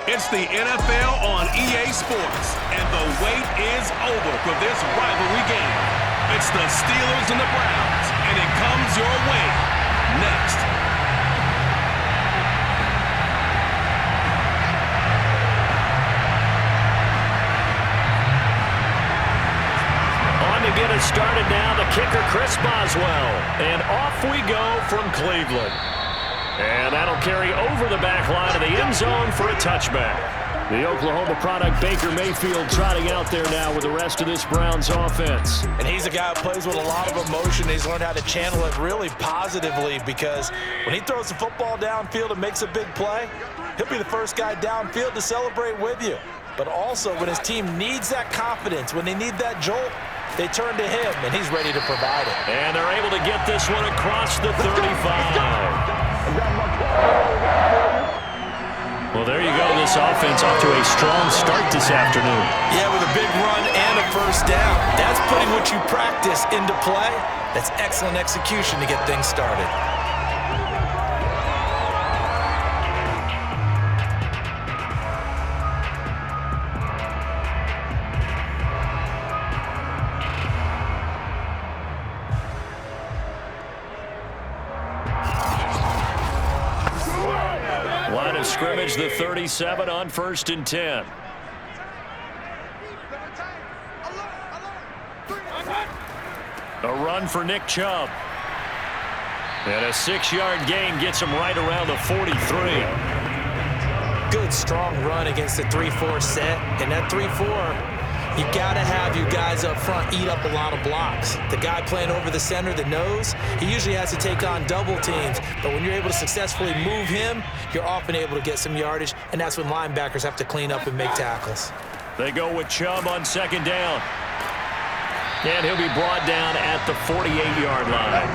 It's the NFL on EA Sports, and the wait is over for this rivalry game. It's the Steelers and the Browns, and it comes your way next. On to get us started now, the kicker, Chris Boswell. And off we go from Cleveland. And that'll carry over the back line of the end zone for a touchback. The Oklahoma product, Baker Mayfield, trotting out there now with the rest of this Browns offense. And he's a guy who plays with a lot of emotion. He's learned how to channel it really positively, because when he throws the football downfield and makes a big play, he'll be the first guy downfield to celebrate with you. But also, when his team needs that confidence, when they need that jolt, they turn to him, and he's ready to provide it. And they're able to get this one across the 35. Well, there you go. This offense off to a strong start this afternoon. Yeah, with a big run and a first down. That's putting what you practice into play. That's excellent execution to get things started. Line of scrimmage, the 37 on 1st and 10. A run for Nick Chubb. And a 6-yard gain gets him right around the 43. Good, strong run against the 3-4 set. And that 3-4, you got to have your guys up front eat up a lot of blocks. The guy playing over the center, the nose, he usually has to take on double teams. But when you're able to successfully move him, you're often able to get some yardage, and that's when linebackers have to clean up and make tackles. They go with Chubb on 2nd down. And he'll be brought down at the 48-yard line.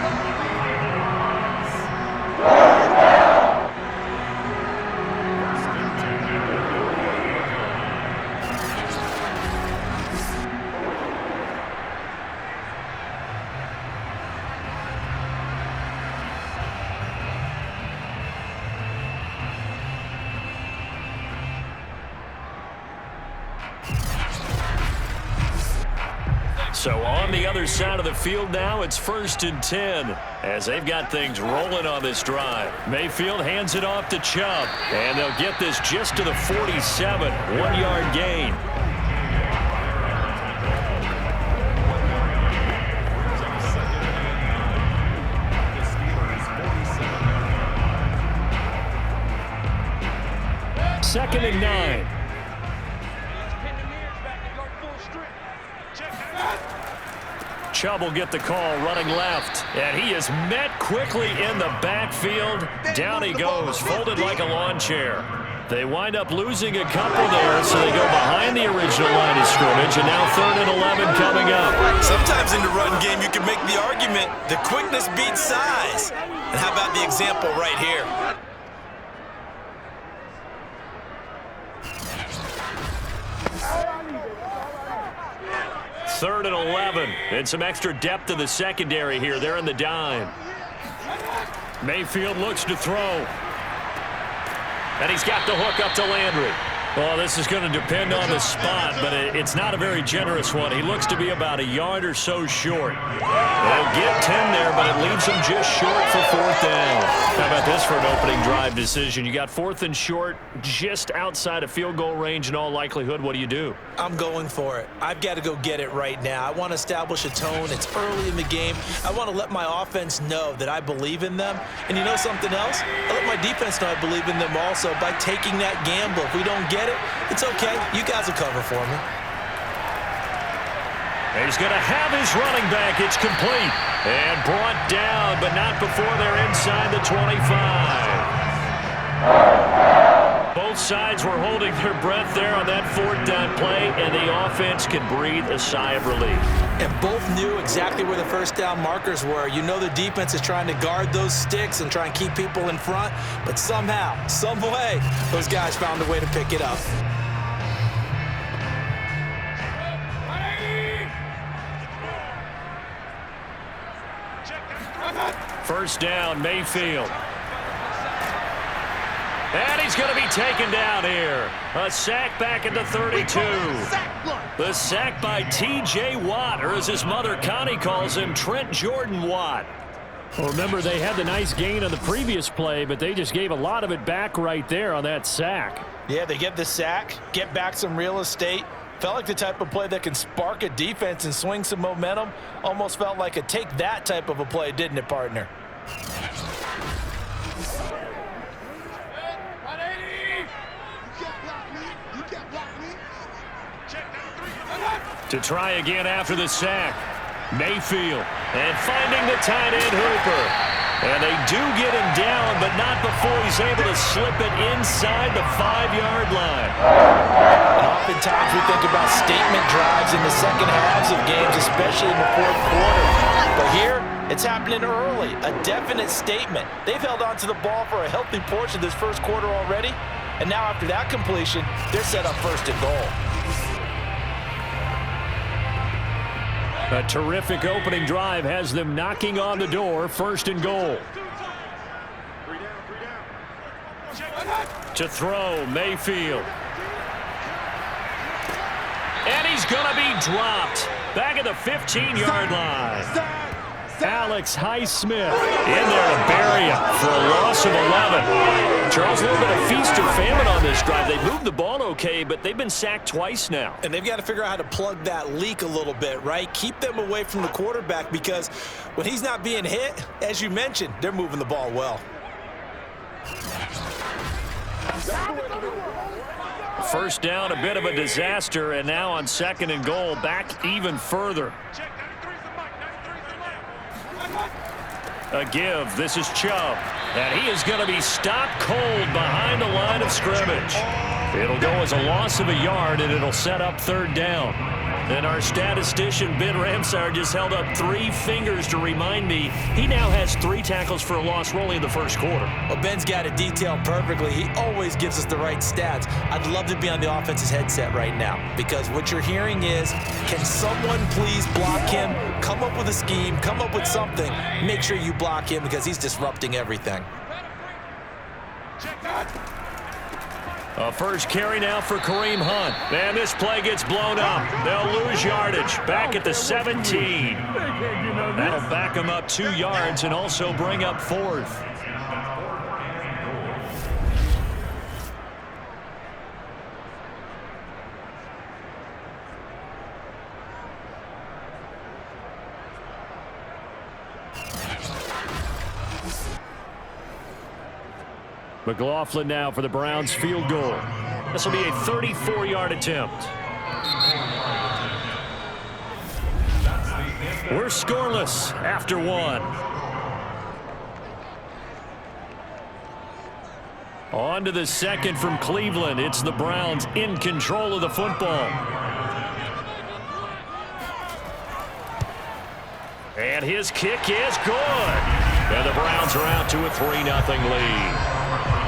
So on the other side of the field now, it's 1st and 10 as they've got things rolling on this drive. Mayfield hands it off to Chubb, and they'll get this just to the 47, 1-yard gain. Second and 9. Chubb will get the call running left. And he is met quickly in the backfield. Down he goes, folded like a lawn chair. They wind up losing a couple there, so they go behind the original line of scrimmage. And now 3rd and 11 coming up. Sometimes in the run game, you can make the argument the quickness beats size. And how about the example right here? 3rd and 11. And some extra depth in the secondary here. They're in the dime. Mayfield looks to throw. And he's got the hook up to Landry. Well, this is going to depend on the spot, but it's not a very generous one. He looks to be about a yard or so short. They'll get 10 there, but it leaves him just short for 4th down. How about this for an opening drive decision? You got 4th and short, just outside of field goal range in all likelihood. What do you do? I'm going for it. I've got to go get it right now. I want to establish a tone. It's early in the game. I want to let my offense know that I believe in them. And you know something else? I let my defense know I believe in them also by taking that gamble. If we don't get it, it's okay. You guys will cover for me. He's going to have his running back. It's complete. And brought down, but not before they're inside the 25. Both sides were holding their breath there on that 4th down play, and the offense can breathe a sigh of relief. And both knew exactly where the first down markers were. You know the defense is trying to guard those sticks and try and keep people in front, but somehow, some way, those guys found a way to pick it up. First down, Mayfield. And he's going to be taken down here. A sack back at the 32. The sack by T.J. Watt, or as his mother Connie calls him, Trent Jordan Watt. Well, remember, they had the nice gain on the previous play, but they just gave a lot of it back right there on that sack. Yeah, they get the sack, get back some real estate. Felt like the type of play that can spark a defense and swing some momentum. Almost felt like a take that type of a play, didn't it, partner? To try again after the sack. Mayfield. And finding the tight end Hooper. And they do get him down, but not before he's able to slip it inside the 5-yard line. And oftentimes we think about statement drives in the second halves of games, especially in the fourth quarter. But here, it's happening early. A definite statement. They've held on to the ball for a healthy portion of this first quarter already. And now after that completion, they're set up first and goal. A terrific opening drive has them knocking on the door, first and goal. To throw, Mayfield. And he's going to be dropped. Back at the 15-yard line. Alex Highsmith in there to bury him for a loss of 11. Charles, a little bit of feast or famine on this drive. They moved the ball okay, but they've been sacked twice now. And they've got to figure out how to plug that leak a little bit, right? Keep them away from the quarterback because when he's not being hit, as you mentioned, they're moving the ball well. First down, a bit of a disaster, and now on second and goal, back even further. A give. This is Chubb. And he is going to be stopped cold behind the line of scrimmage. It'll go as a loss of a yard, and it'll set up third down. And our statistician, Ben Ramsar, just held up 3 fingers to remind me he now has 3 tackles for a loss only in the first quarter. Well, Ben's got it detailed perfectly. He always gives us the right stats. I'd love to be on the offense's headset right now because what you're hearing is, can someone please block him? Come up with a scheme. Come up with something. Make sure you block him because he's disrupting everything. A first carry now for Kareem Hunt. And this play gets blown up. They'll lose yardage. Back at the 17. That'll back them up 2 yards and also bring up 4th. McLaughlin now for the Browns field goal. This will be a 34-yard attempt. We're scoreless after 1. On to the second from Cleveland. It's the Browns in control of the football. And his kick is good. And the Browns are out to a 3-0 lead.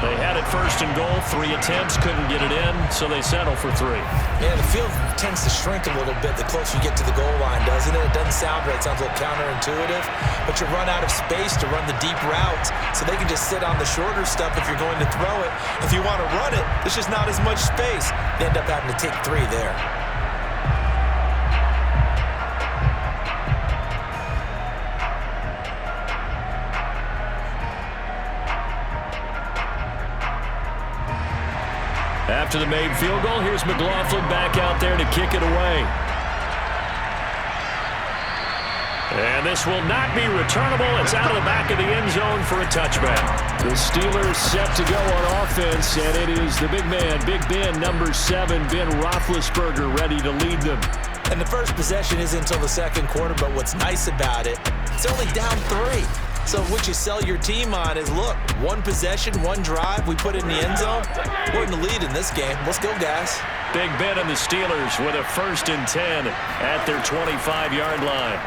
They had it first and goal, 3 attempts, couldn't get it in, so they settle for 3. Yeah, the field tends to shrink a little bit the closer you get to the goal line, doesn't it? It doesn't sound right. It sounds a little counterintuitive, but you run out of space to run the deep routes, so they can just sit on the shorter stuff if you're going to throw it. If you want to run it, there's just not as much space. They end up having to take 3 there. After the made field goal, here's McLaughlin back out there to kick it away. And this will not be returnable. It's out of the back of the end zone for a touchback. The Steelers set to go on offense, and it is the big man, Big Ben, number 7, Ben Roethlisberger, ready to lead them. And the first possession isn't until the second quarter, but what's nice about it, it's only down 3. So what you sell your team on is, look, 1 possession, 1 drive, we put it in the end zone. We're in the lead in this game. Let's go, guys. Big Ben and the Steelers with a 1st and 10 at their 25-yard line.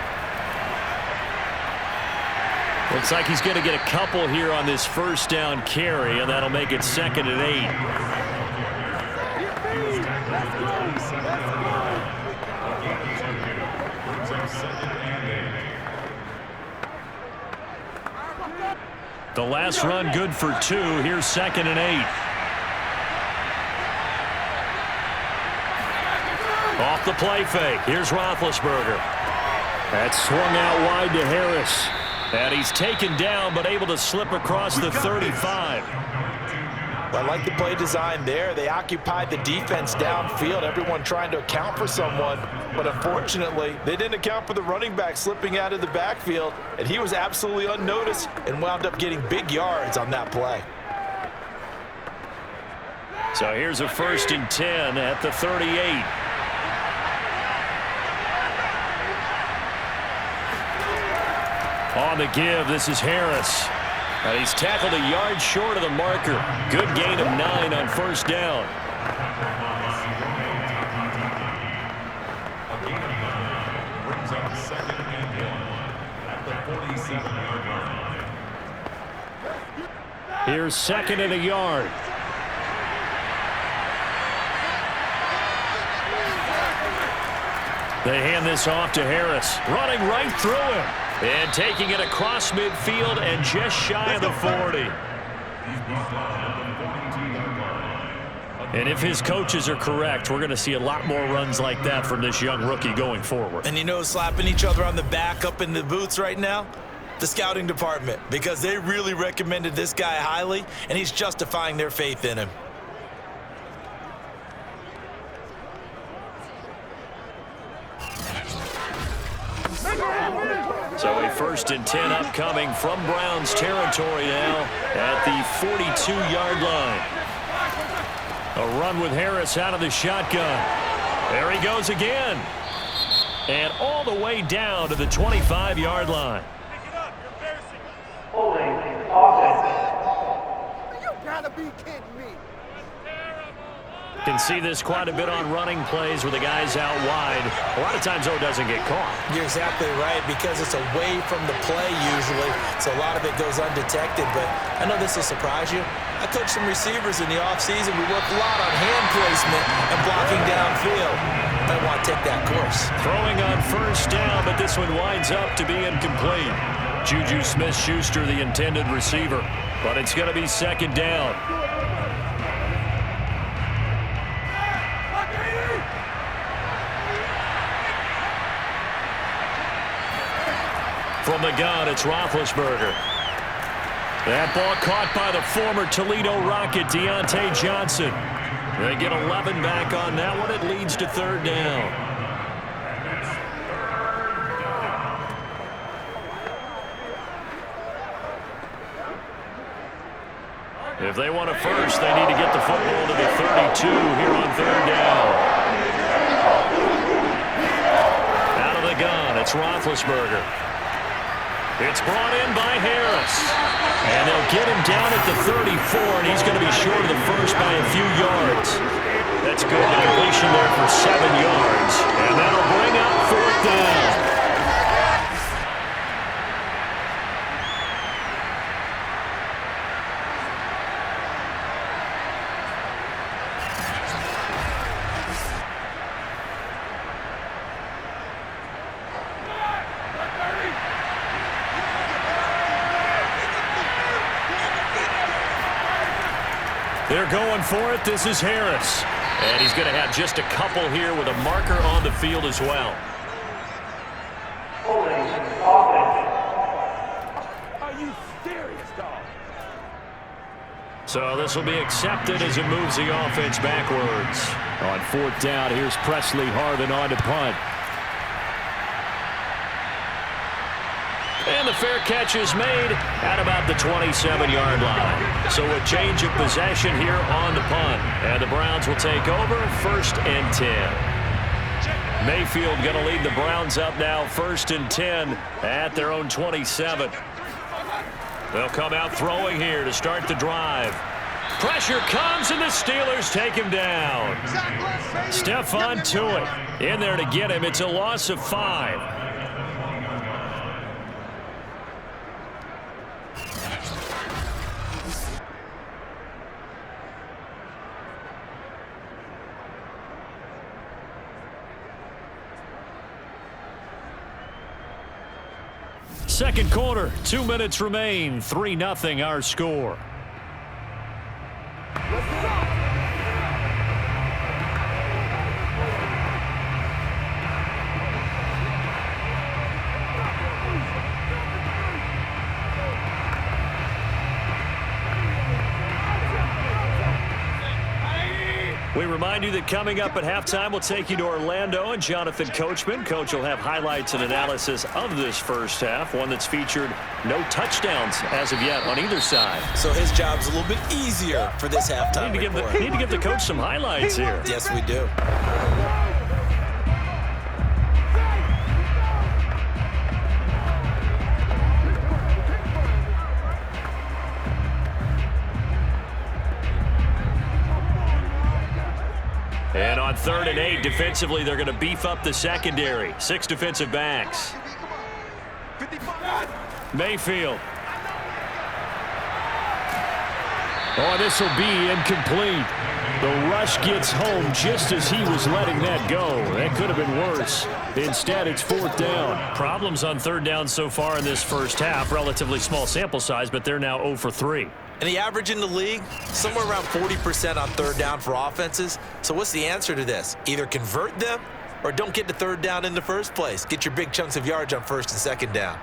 Looks like he's going to get a couple here on this first down carry, and that'll make it 2nd and 8. The last run good for 2. Here's 2nd and 8. Off the play fake. Here's Roethlisberger. That swung out wide to Harris. And he's taken down, but able to slip across the 35. I like the play design there. They occupied the defense downfield, everyone trying to account for someone. But unfortunately, they didn't account for the running back slipping out of the backfield, and he was absolutely unnoticed and wound up getting big yards on that play. So here's a 1st and 10 at the 38. On the give, this is Harris. And he's tackled a yard short of the marker. Good gain of 9 on 1st down. Here's 2nd and a yard. They hand this off to Harris. Running right through him. And taking it across midfield and just shy of the 40. And if his coaches are correct, we're going to see a lot more runs like that from this young rookie going forward. And you know, slapping each other on the back up in the boots right now? The scouting department, because they really recommended this guy highly, and he's justifying their faith in him. So a 1st and 10 upcoming from Browns territory now at the 42-yard line. A run with Harris out of the shotgun. There he goes again. And all the way down to the 25-yard line. Holding offense. You gotta be kidding me. Can see this quite a bit on running plays where the guy's out wide. A lot of times, though, it doesn't get caught. You're exactly right, because it's away from the play usually, so a lot of it goes undetected. But I know this will surprise you. I coached some receivers in the offseason. We work a lot on hand placement and blocking downfield. Might want to take that course. Throwing on 1st down, but this one winds up to be incomplete. Juju Smith-Schuster, the intended receiver, but it's going to be 2nd down. From the gun, it's Roethlisberger. That ball caught by the former Toledo Rocket, Deontay Johnson. They get 11 back on that one. It leads to 3rd down. If they want a first, they need to get the football to the 32 here on 3rd down. Out of the gun, it's Roethlisberger. It's brought in by Harris. And they'll get him down at the 34, and he's going to be short of the first by a few yards. That's good. The completion there for 7 yards. And that'll bring up 4th down. They're going for it. This is Harris. And he's going to have just a couple here with a marker on the field as well. Holding offense. Are you serious, dog? So this will be accepted as it moves the offense backwards. On 4th down, here's Presley Harvin on to punt. And the fair catch is made at about the 27-yard line. So a change of possession here on the punt. And the Browns will take over 1st and 10. Mayfield going to lead the Browns up now 1st and 10 at their own 27. They'll come out throwing here to start the drive. Pressure comes and the Steelers take him down. Stephon Tuitt in there to get him. It's a loss of 5. Second quarter, 2 minutes remain. 3-0 our score. We remind you that coming up at halftime, we'll take you to Orlando and Jonathan Coachman. Coach will have highlights and analysis of this first half, one that's featured no touchdowns as of yet on either side. So his job's a little bit easier for this halftime report. Need to give the coach some highlights here. Yes, we do. And on 3rd and 8, defensively, they're going to beef up the secondary. 6 defensive backs. Mayfield. Oh, this will be incomplete. The rush gets home just as he was letting that go. That could have been worse. Instead, it's 4th down. Problems on 3rd down so far in this first half. Relatively small sample size, but they're now 0 for 3. And the average in the league, somewhere around 40% on 3rd down for offenses. So what's the answer to this? Either convert them or don't get to 3rd down in the first place. Get your big chunks of yards on 1st and 2nd down.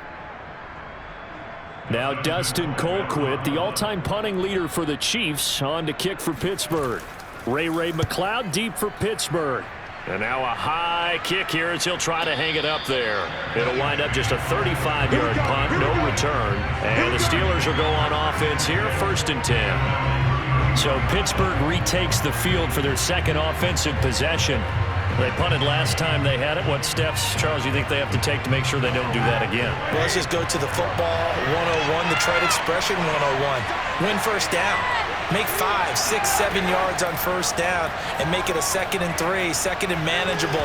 Now Dustin Colquitt, the all-time punting leader for the Chiefs, on to kick for Pittsburgh. Ray McLeod deep for Pittsburgh. And now a high kick here as he'll try to hang it up there. It'll wind up just a 35-yard punt, no return. And the Steelers will go on offense here, 1st and 10. So Pittsburgh retakes the field for their second offensive possession. They punted last time they had it. What steps, Charles, you think they have to take to make sure they don't do that again? Well, let's just go to the football 101, the trade expression 101. Win 1st down. Make 5, 6, 7 yards on 1st down and make it a 2nd and 3, 2nd and manageable.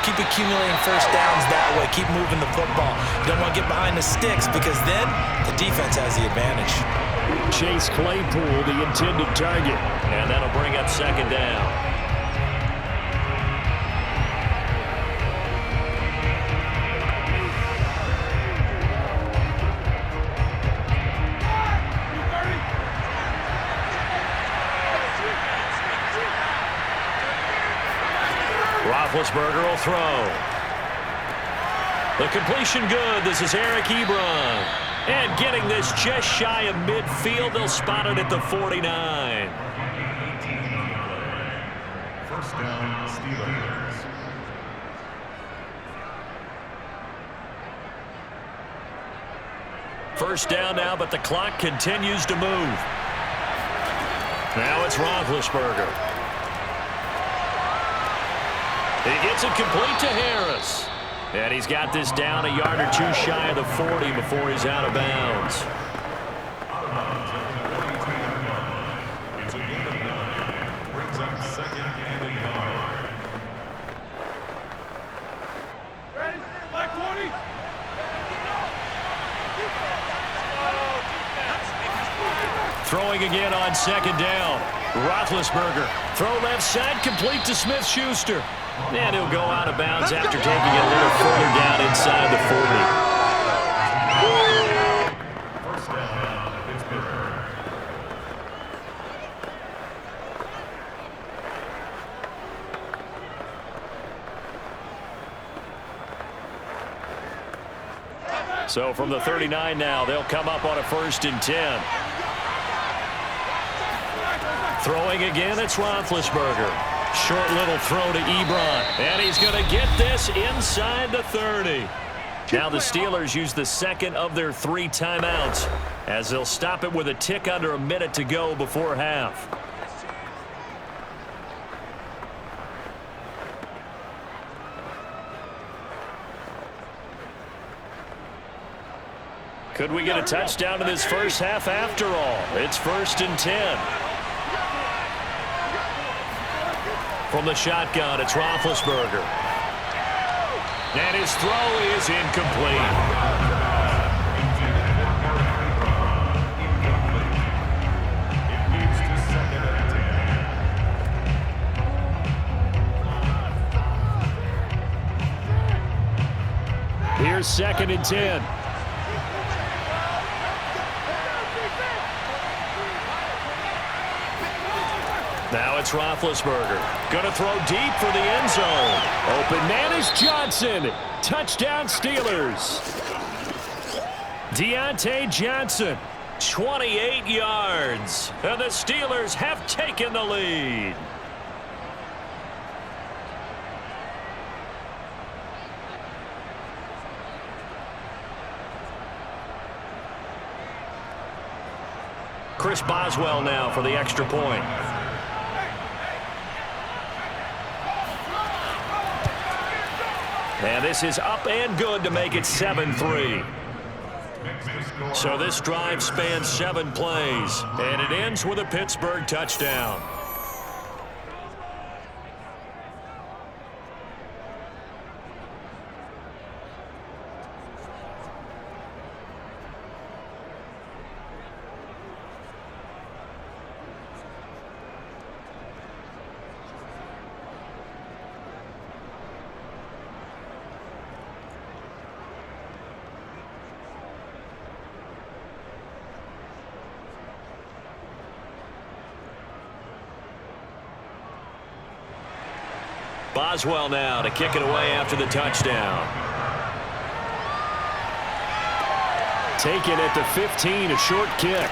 Keep accumulating 1st downs that way. Keep moving the football. You don't want to get behind the sticks because then the defense has the advantage. Chase Claypool, the intended target. And that'll bring up 2nd down. Roethlisberger will throw. The completion good. This is Eric Ebron. And getting this just shy of midfield. They'll spot it at the 49. 1st down, Steelers. First down now, but the clock continues to move. Now it's Roethlisberger. He gets it complete to Harris. And he's got this down a yard or 2 shy of the 40 before he's out of bounds. It's a gain of 9. Brings up 2nd and a yard. Ready? Black 20. Throwing again on 2nd down. Roethlisberger. Throw left side, complete to Smith-Schuster. And he'll go out of bounds after taking it a little further down inside the 40. 1st down, Pittsburgh. So from the 39 now, they'll come up on a 1st and 10. Throwing again, it's Roethlisberger. Short little throw to Ebron. And he's going to get this inside the 30. Now the Steelers use the 2nd of their 3 timeouts as they'll stop it with a tick under a minute to go before half. Could we get a touchdown in this first half after all? It's 1st and 10. From the shotgun, it's Roethlisberger. And his throw is incomplete. It moves to 2nd and 10. Here's 2nd and 10. Now it's Roethlisberger. Going to throw deep for the end zone. Open man is Johnson. Touchdown Steelers. Deontay Johnson, 28 yards. And the Steelers have taken the lead. Chris Boswell now for the extra point. And this is up and good to make it 7-3. So this drive spans 7 plays, and it ends with a Pittsburgh touchdown. Boswell now to kick it away after the touchdown. Taken at the 15, a short kick.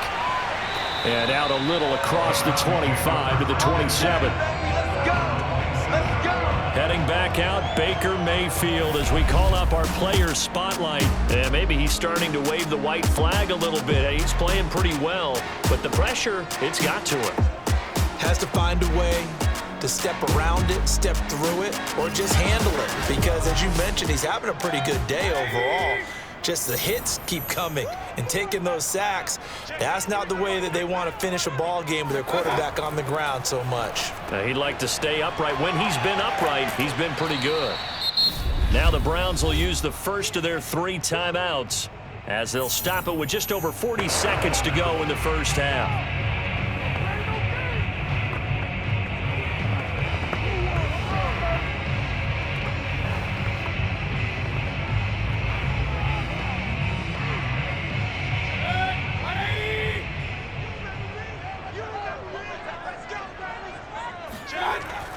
And out a little across the 25 to the 27. Heading back out, Baker Mayfield as we call up our player spotlight. And maybe he's starting to wave the white flag a little bit. He's playing pretty well, but the pressure, it's got to him. Has to find a way to step around it, step through it, or just handle it. Because, as you mentioned, he's having a pretty good day overall. Just the hits keep coming and taking those sacks. That's not the way that they want to finish a ball game with their quarterback on the ground so much. He'd like to stay upright. When he's been upright, he's been pretty good. Now the Browns will use the first of their 3 timeouts as they'll stop it with just over 40 seconds to go in the first half.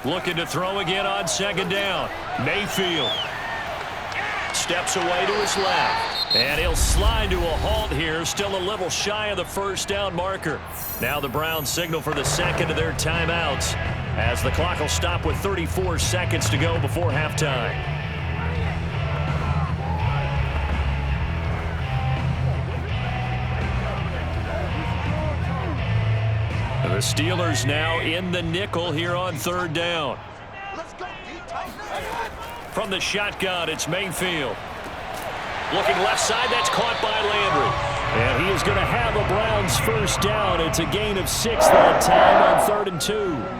Looking to throw again on second down. Mayfield steps away to his left. And he'll slide to a halt here, still a little shy of the first down marker. Now the Browns signal for the second of their timeouts as the clock will stop with 34 seconds to go before halftime. The Steelers now in the nickel here on third down. From the shotgun, it's Mayfield. Looking left side, that's caught by Landry. And he is going to have a Browns first down. It's a gain of 6 that time on 3rd and 2.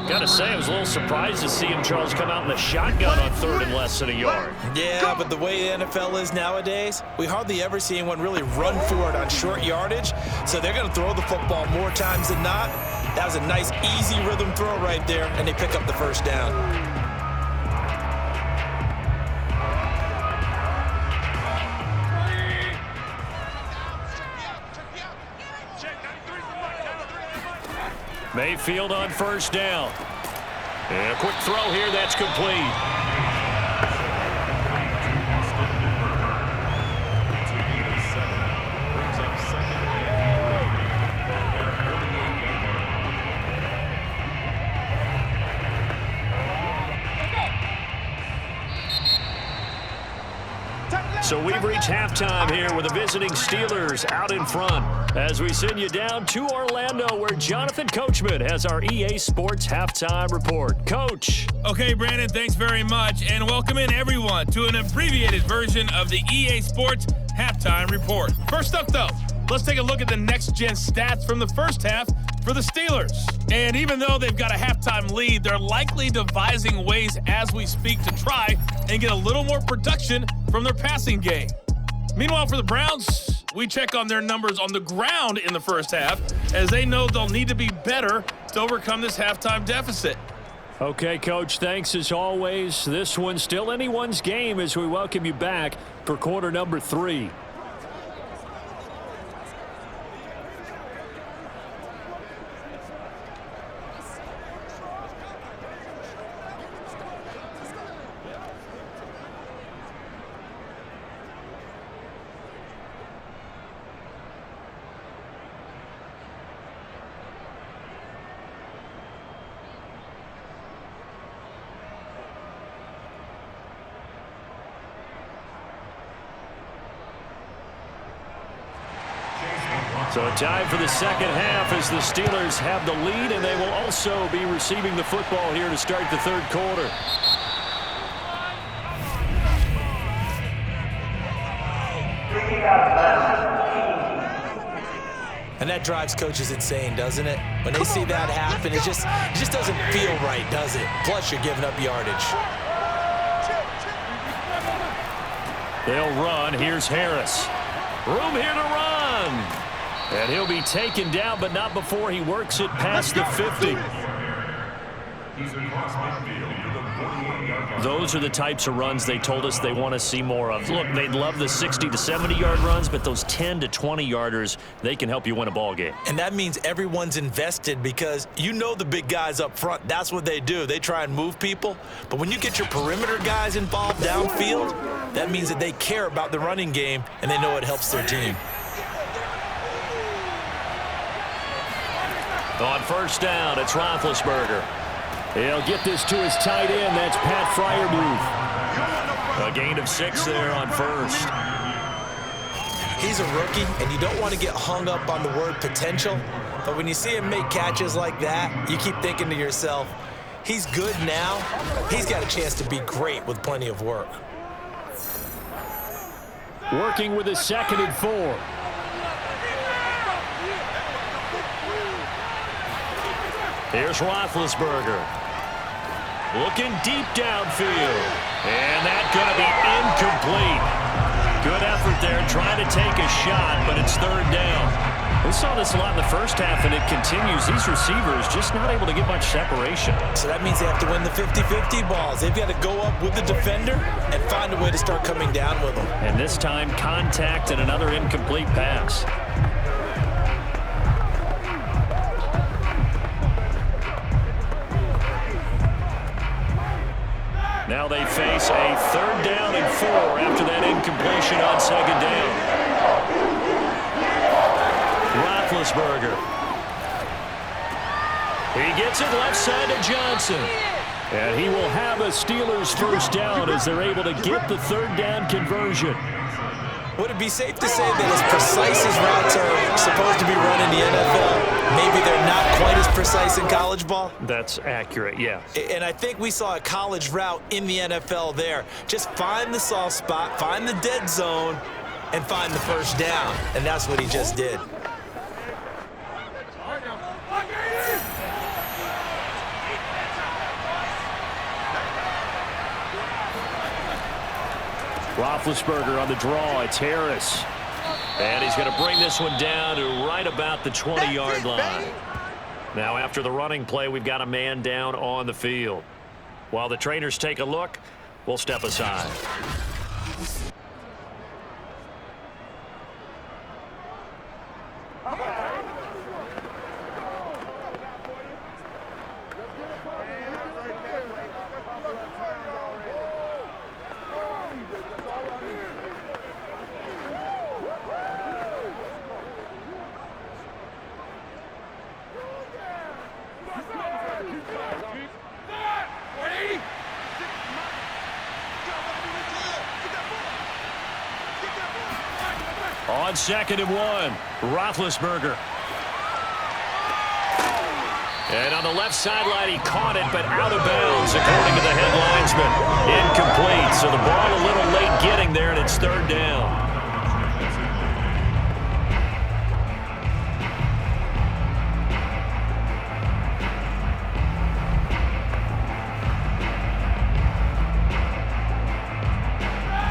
Gotta say, I was a little surprised to see him, Charles, come out in the shotgun on 3rd and less than a yard. Yeah, but the way the NFL is nowadays, we hardly ever see anyone really run for it on short yardage. So they're going to throw the football more times than not. That was a nice, easy rhythm throw right there, and they pick up the first down. Mayfield on first down. And a quick throw here, that's complete. So we've reached halftime here with the visiting Steelers out in front as we send you down to Orlando where Jonathan Coachman has our EA Sports Halftime Report. Coach. Okay, Brandon, thanks very much, and welcome in everyone to an abbreviated version of the EA Sports Halftime Report. First up, though, let's take a look at the next-gen stats from the first half for the Steelers. And even though they've got a halftime lead, they're likely devising ways as we speak to try and get a little more production from their passing game. Meanwhile, for the Browns, we check on their numbers on the ground in the first half as they know they'll need to be better to overcome this halftime deficit. Okay, Coach, thanks as always. This one's still anyone's game as we welcome you back for quarter number 3. So time for the second half as the Steelers have the lead, and they will also be receiving the football here to start the third quarter. And that drives coaches insane, doesn't it? When they see that happen, it just doesn't feel right, does it? Plus, you're giving up yardage. They'll run. Here's Harris. Room here to run. And he'll be taken down, but not before he works it past the 50. He's across midfield to the 48-yard line. Those are the types of runs they told us they want to see more of. Look, they'd love the 60 to 70-yard runs, but those 10 to 20-yarders, they can help you win a ball game. And that means everyone's invested because you know the big guys up front. That's what they do. They try and move people. But when you get your perimeter guys involved downfield, that means that they care about the running game and they know it helps their team. On first down, it's Roethlisberger. He'll get this to his tight end. That's Pat Freiermuth. A gain of 6 there on first. He's a rookie, and you don't want to get hung up on the word potential. But when you see him make catches like that, you keep thinking to yourself, he's good now. He's got a chance to be great with plenty of work. Working with a 2nd and 4. Here's Roethlisberger. Looking deep downfield. And that's going to be incomplete. Good effort there trying to take a shot, but it's third down. We saw this a lot in the first half, and it continues. These receivers just not able to get much separation. So that means they have to win the 50-50 balls. They've got to go up with the defender and find a way to start coming down with them. And this time, contact and another incomplete pass. Now they face a third down and 4 after that incompletion on second down. Roethlisberger. He gets it left side to Johnson. And he will have a Steelers first down as they're able to get the third down conversion. Would it be safe to say that as precise as routes are supposed to be run in the NFL, maybe they're not quite as precise in college ball? That's accurate, yeah. And I think we saw a college route in the NFL there. Just find the soft spot, find the dead zone, and find the first down. And that's what he just did. Roethlisberger on the draw. It's Harris. And he's going to bring this one down to right about the 20-yard line. Now, after the running play, we've got a man down on the field. While the trainers take a look, we'll step aside. On 2nd and 1, Roethlisberger. And on the left sideline, he caught it, but out of bounds, according to the head linesman. Incomplete, so the ball a little late getting there, and it's third down.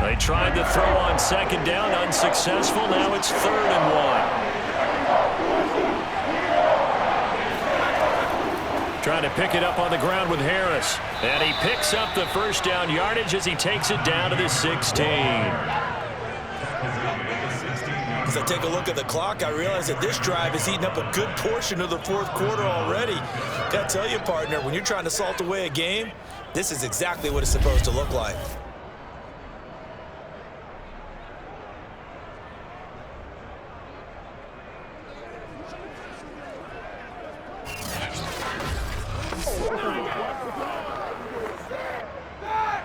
They tried to throw on second down, unsuccessful. Now it's 3rd and 1. Trying to pick it up on the ground with Harris. And he picks up the first down yardage as he takes it down to the 16. As I take a look at the clock, I realize that this drive is eating up a good portion of the fourth quarter already. Gotta tell you, partner, when you're trying to salt away a game, this is exactly what it's supposed to look like.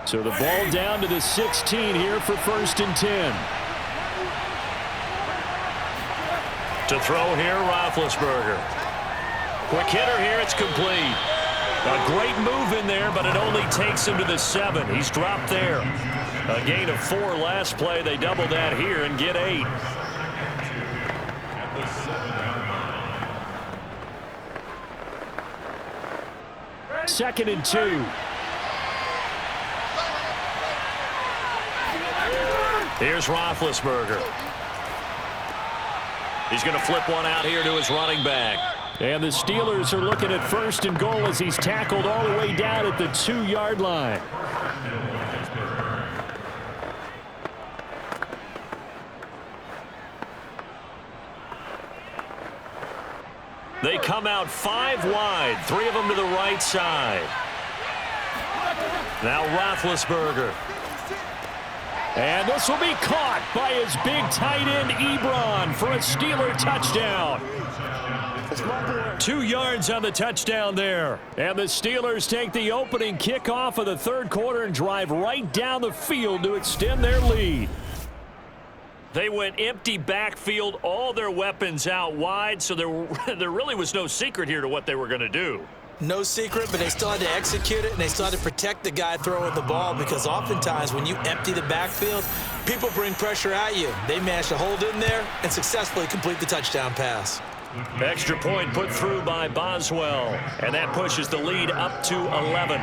So the ball down to the 16 here for 1st and 10. To throw here, Roethlisberger. Quick hitter here, it's complete. A great move in there, but it only takes him to the 7. He's dropped there. A gain of 4 last play. They double that here and get 8. Second and 2. Here's Roethlisberger. He's going to flip one out here to his running back. And the Steelers are looking at first and goal as he's tackled all the way down at the 2-yard line. They come out 5 wide, 3 of them to the right side. Now Roethlisberger. And this will be caught by his big tight end, Ebron, for a Steeler touchdown. 2 yards on the touchdown there. And the Steelers take the opening kickoff of the third quarter and drive right down the field to extend their lead. They went empty backfield, all their weapons out wide, so there really was no secret here to what they were going to do. No secret, but they still had to execute it, and they still had to protect the guy throwing the ball, because oftentimes when you empty the backfield, people bring pressure at you. They managed to hold in there and successfully complete the touchdown pass. Extra point put through by Boswell, and that pushes the lead up to 11.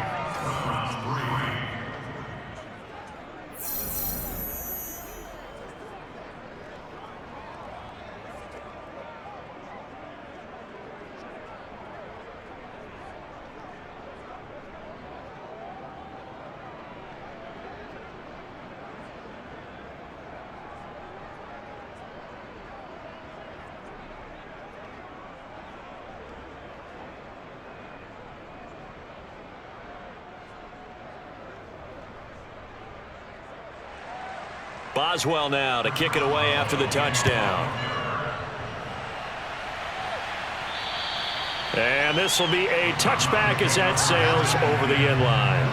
Boswell now to kick it away after the touchdown. And this will be a touchback as that sails over the end line.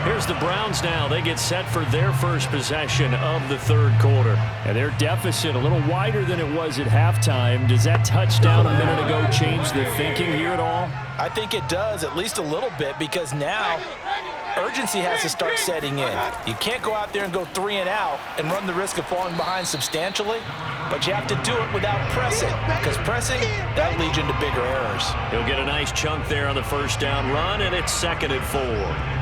Here's the Browns now. They get set for their first possession of the third quarter. And their deficit a little wider than it was at halftime. Does that touchdown a minute ago change the thinking here at all? I think it does, at least a little bit, because now urgency has to start setting in. You can't go out there and go 3 and out and run the risk of falling behind substantially, but you have to do it without pressing, because pressing, that leads you into bigger errors. He'll get a nice chunk there on the first down run, and it's 2nd and 4.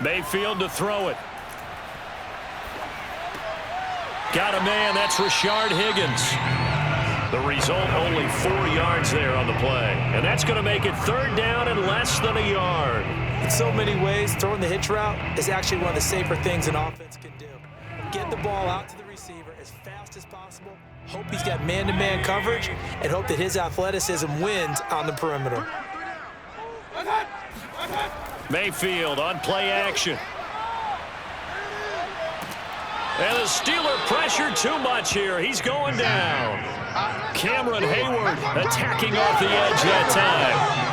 Mayfield to throw it. Got a man. That's Rashard Higgins. The result, only 4 yards there on the play. And that's going to make it 3rd down and less than a yard. In so many ways, throwing the hitch route is actually one of the safer things an offense can do. Get the ball out to the receiver as fast as possible, hope he's got man-to-man coverage, and hope that his athleticism wins on the perimeter. Mayfield on play action. And the Steeler pressure too much here. He's going down. Cameron Hayward attacking off the edge that time.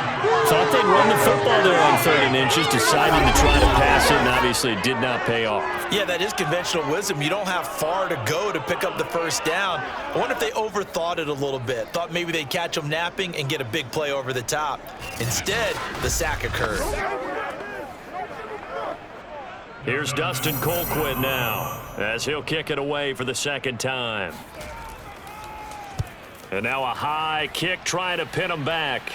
Thought they'd run the football there on 3rd and inches, deciding to try to pass it, and obviously it did not pay off. Yeah, that is conventional wisdom. You don't have far to go to pick up the first down. I wonder if they overthought it a little bit. Thought maybe they'd catch them napping and get a big play over the top. Instead, the sack occurred. Here's Dustin Colquitt now, as he'll kick it away for the 2nd time. And now a high kick trying to pin him back.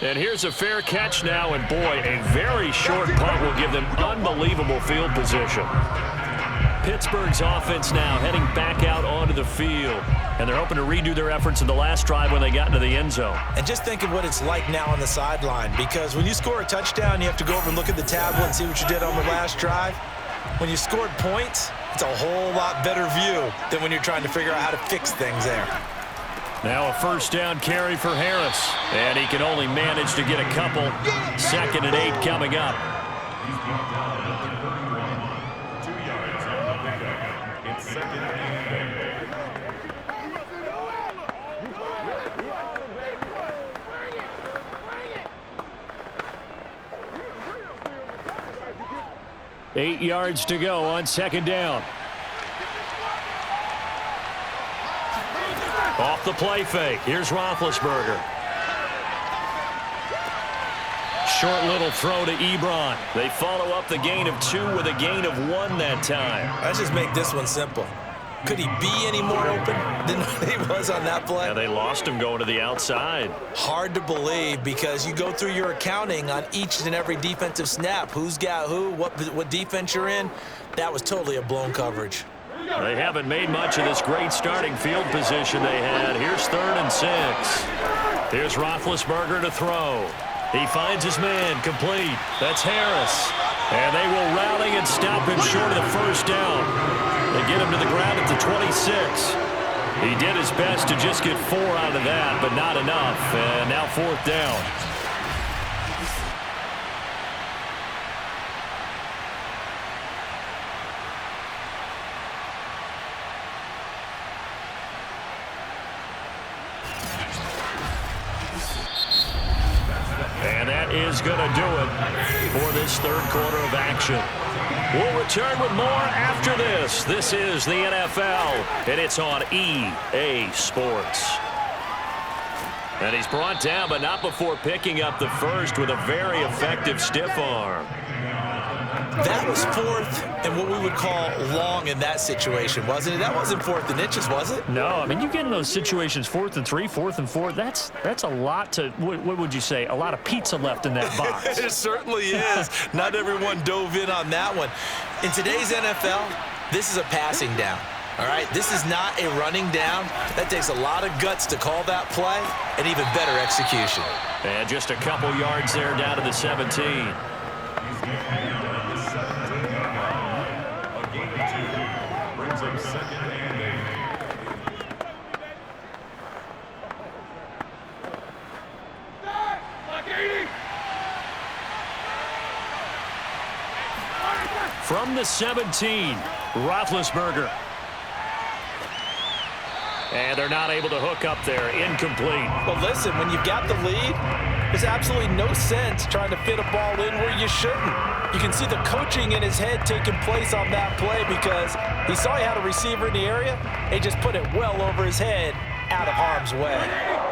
And here's a fair catch now, and boy, a very short punt will give them unbelievable field position. Pittsburgh's offense now heading back out onto the field. And they're hoping to redo their efforts in the last drive when they got into the end zone. And just think of what it's like now on the sideline, because when you score a touchdown, you have to go over and look at the tablet and see what you did on the last drive. When you scored points, it's a whole lot better view than when you're trying to figure out how to fix things there. Now a first down carry for Harris. And he can only manage to get a couple. 2nd and 8 coming up. He's brought down at the 31. 2 yards on the pickup. It's 2nd and 8. Eight yards to go on 2nd down. Off the play fake. Here's Roethlisberger. Short little throw to Ebron. They follow up the gain of 2 with a gain of 1 that time. Let's just make this one simple. Could he be any more open than he was on that play? Yeah, they lost him going to the outside. Hard to believe because you go through your accounting on each and every defensive snap. Who's got who, what defense you're in. That was totally a blown coverage. They haven't made much of this great starting field position they had. Here's 3rd and 6. Here's Roethlisberger to throw. He finds his man complete. That's Harris. And they will rally and stop him short of the first down. They get him to the ground at the 26. He did his best to just get 4 out of that, but not enough. And now 4th down. And that is going to do it for this 3rd quarter of action. We'll return with more after this. This is the NFL, and it's on EA Sports. And he's brought down, but not before picking up the first with a very effective stiff arm. That was 4th and what we would call long in that situation, wasn't it? That wasn't 4th and inches, was it? No, I mean, you get in those situations 4th and 3, 4th and 4. That's a lot to, what would you say, a lot of pizza left in that box. It certainly is. Not everyone dove in on that one. In today's NFL, this is a passing down. All right, this is not a running down. That takes a lot of guts to call that play and even better execution. And just a couple yards there down to the 17. Brings up 2nd and 8. From the 17, Roethlisberger. And they're not able to hook up there. Incomplete. Well, listen, when you've got the lead, there's absolutely no sense trying to fit a ball in where you shouldn't. You can see the coaching in his head taking place on that play because he saw he had a receiver in the area. He just put it well over his head out of harm's way.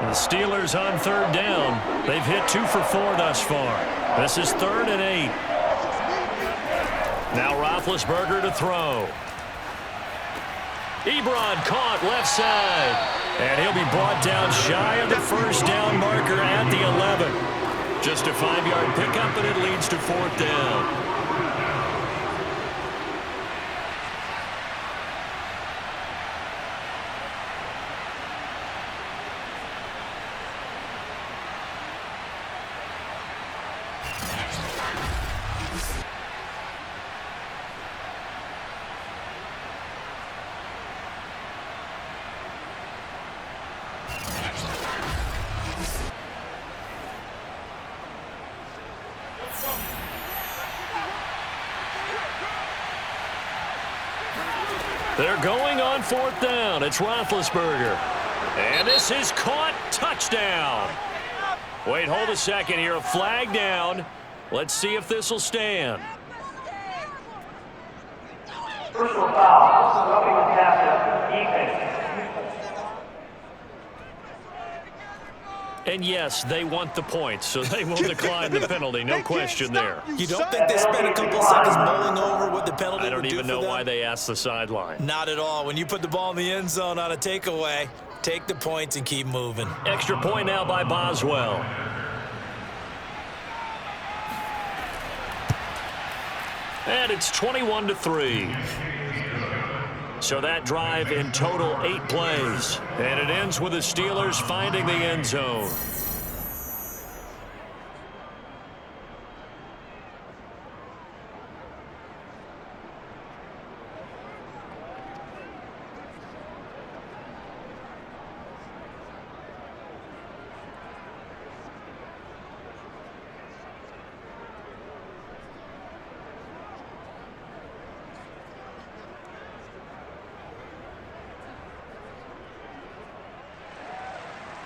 The Steelers on 3rd down. They've hit 2 for 4 thus far. This is 3rd and 8. Now Roethlisberger to throw. Ebron caught left side. And he'll be brought down shy of the first down marker at the 11. Just a 5-yard pickup, and it leads to 4th down. They're going on 4th down. It's Roethlisberger. And this is caught. Touchdown. Wait, hold a second here. A flag down. Let's see if this will stand. Personal foul. Roughing the passer. Defense. And yes, they want the points, so they will decline the penalty. No question there. You don't think they spent a couple seconds mulling over what the penalty I don't would do even for know them? why they asked the sideline. Not at all. When you put the ball in the end zone on a takeaway, take the points and keep moving. Extra point now by Boswell. And it's 21-3. So that drive in total 8 plays. And it ends with the Steelers finding the end zone.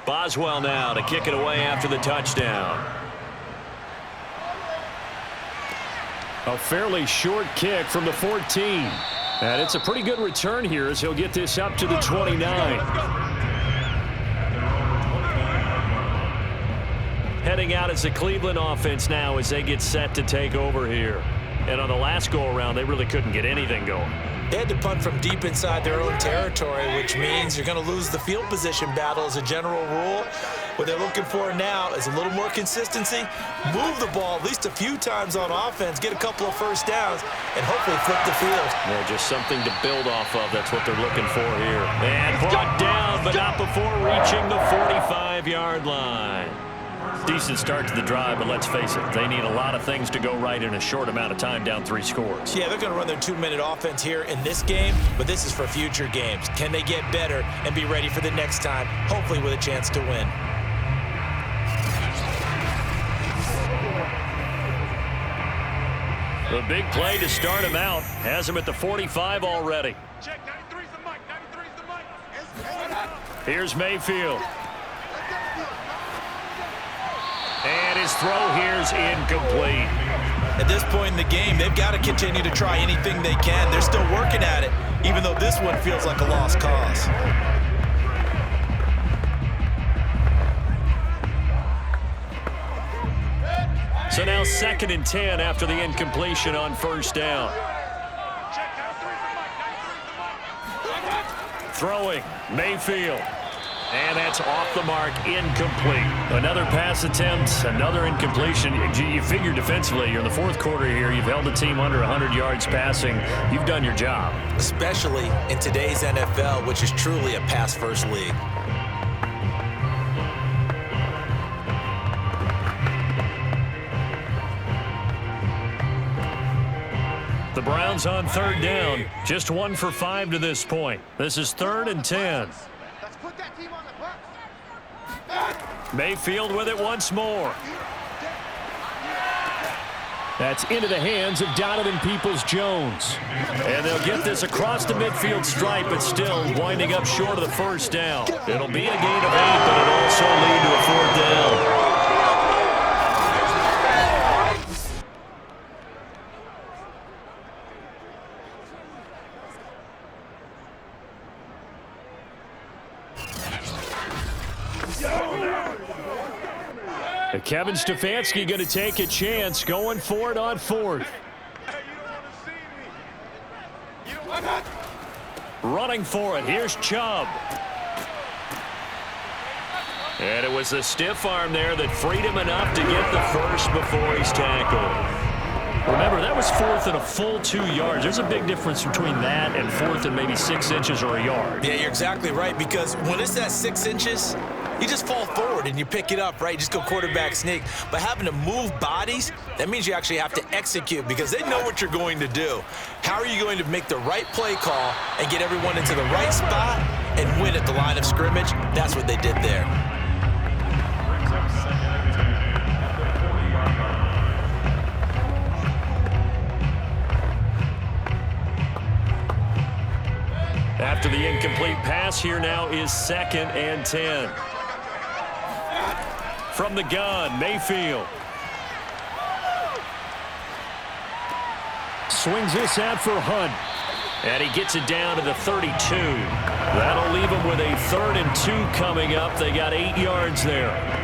Boswell now to kick it away after the touchdown. A fairly short kick from the 14. And it's a pretty good return here as he'll get this up to the 29. Heading out as the Cleveland offense now as they get set to take over here. And on the last go-around, they really couldn't get anything going. They had to punt from deep inside their own territory, which means you're going to lose the field position battle as a general rule. What they're looking for now is a little more consistency, move the ball at least a few times on offense, get a couple of first downs, and hopefully flip the field. Yeah, just something to build off of. That's what they're looking for here. And brought down, but not before reaching the 45-yard line. Decent start to the drive, but let's face it, they need a lot of things to go right in a short amount of time, down 3 scores. Yeah, they're going to run their 2-minute offense here in this game, but this is for future games. Can they get better and be ready for the next time, hopefully with a chance to win? The big play to start him out has him at the 45 already. Here's Mayfield. And his throw here's incomplete. At this point in the game, they've got to continue to try anything they can. They're still working at it, even though this one feels like a lost cause. So now 2nd and 10 after the incompletion on first down. Throwing, Mayfield. And that's off the mark, incomplete. Another pass attempt, another incompletion. You figure defensively, you're in the 4th quarter here. You've held the team under 100 yards passing. You've done your job. Especially in today's NFL, which is truly a pass-first league. The Browns on 3rd down. Just 1 for 5 to this point. This is 3rd and 10. Mayfield with it once more. That's into the hands of Donovan Peoples-Jones. And they'll get this across the midfield stripe, but still winding up short of the first down. It'll be a gain of 8, but it'll also lead to a 4th down. Kevin Stefanski going to take a chance, going for it on 4th. Running for it, here's Chubb. And it was the stiff arm there that freed him enough to get the first before he's tackled. Remember, that was 4th and a full 2 yards. There's a big difference between that and 4th and maybe 6 inches or a yard. Yeah, you're exactly right, because when it's at 6 inches, you just fall forward and you pick it up, right? You just go quarterback sneak. But having to move bodies, that means you actually have to execute because they know what you're going to do. How are you going to make the right play call and get everyone into the right spot and win at the line of scrimmage? That's what they did there. After the incomplete pass, here now is 2nd and 10. From the gun, Mayfield. Swings this out for Hunt. And he gets it down to the 32. That'll leave him with a 3rd and 2 coming up. They got 8 yards there.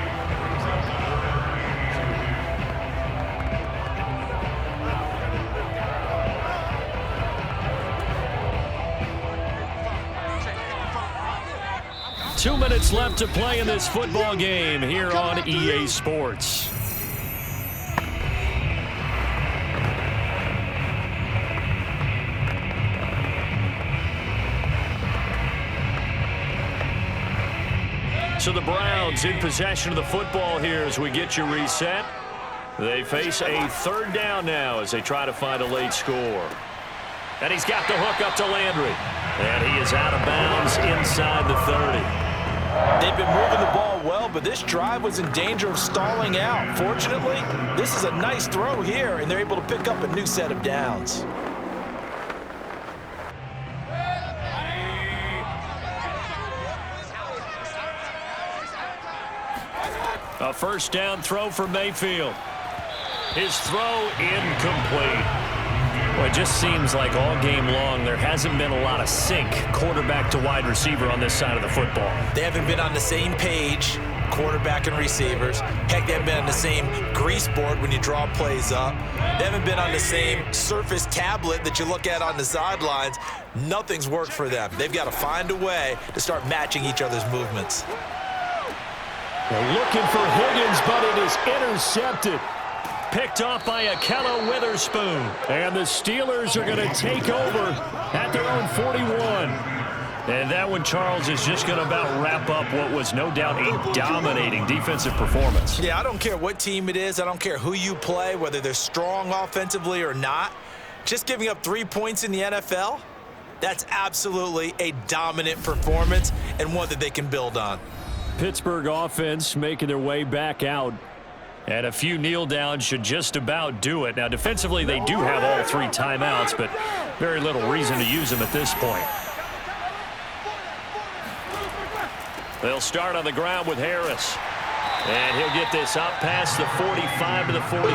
Two minutes left to play in this football game here on EA Sports. So the Browns in possession of the football here as we get you reset. They face a 3rd down now as they try to find a late score. And he's got the hook up to Landry. And he is out of bounds inside the 30. They've been moving the ball well, but this drive was in danger of stalling out. Fortunately, this is a nice throw here, and they're able to pick up a new set of downs. A first down throw for Mayfield. His throw incomplete. Well, it just seems like all game long there hasn't been a lot of sync quarterback to wide receiver on this side of the football. They haven't been on the same page, quarterback and receivers. Heck, they haven't been on the same grease board when you draw plays up. They haven't been on the same Surface tablet that you look at on the sidelines. Nothing's worked for them. They've got to find a way to start matching each other's movements. They're looking for Higgins, but it is intercepted. Picked off by Akello Witherspoon. And the Steelers are going to take over at their own 41. And that one, Charles, is just going to about wrap up what was no doubt a dominating defensive performance. Yeah, I don't care what team it is. I don't care who you play, whether they're strong offensively or not. Just giving up 3 points in the NFL, that's absolutely a dominant performance and one that they can build on. Pittsburgh offense making their way back out. And a few kneel downs should just about do it. Now, defensively, they do have all 3 timeouts, but very little reason to use them at this point. They'll start on the ground with Harris. And he'll get this up past the 45 to the 47.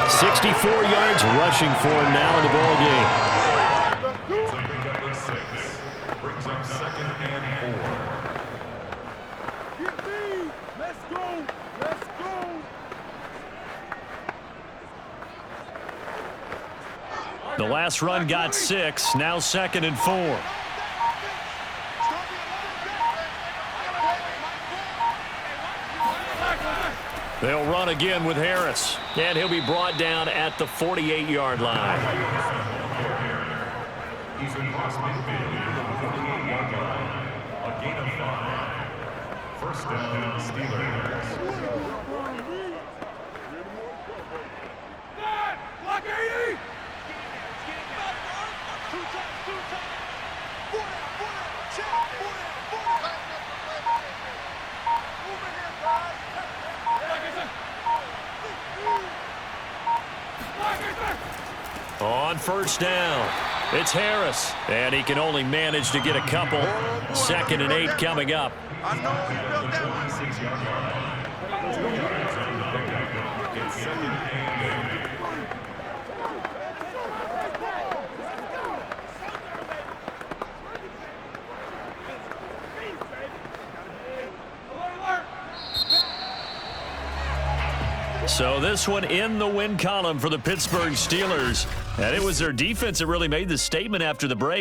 64 yards rushing for him now in the ball game. Number 6 brings up 2nd and 4. The last run got 6. Now 2nd and 4. They'll run again with Harris. And he'll be brought down at the 48-yard line. He's across midfield to the 48-yard line. A gain of 5. First down, Steelers. Block 80! On first down, it's Harris. And he can only manage to get a couple. 2nd and 8 coming up. I know you built that one. 6-yard line. 2 yards on the pickup. It's 2nd and 8. So this one in the win column for the Pittsburgh Steelers. And it was their defense that really made the statement after the break.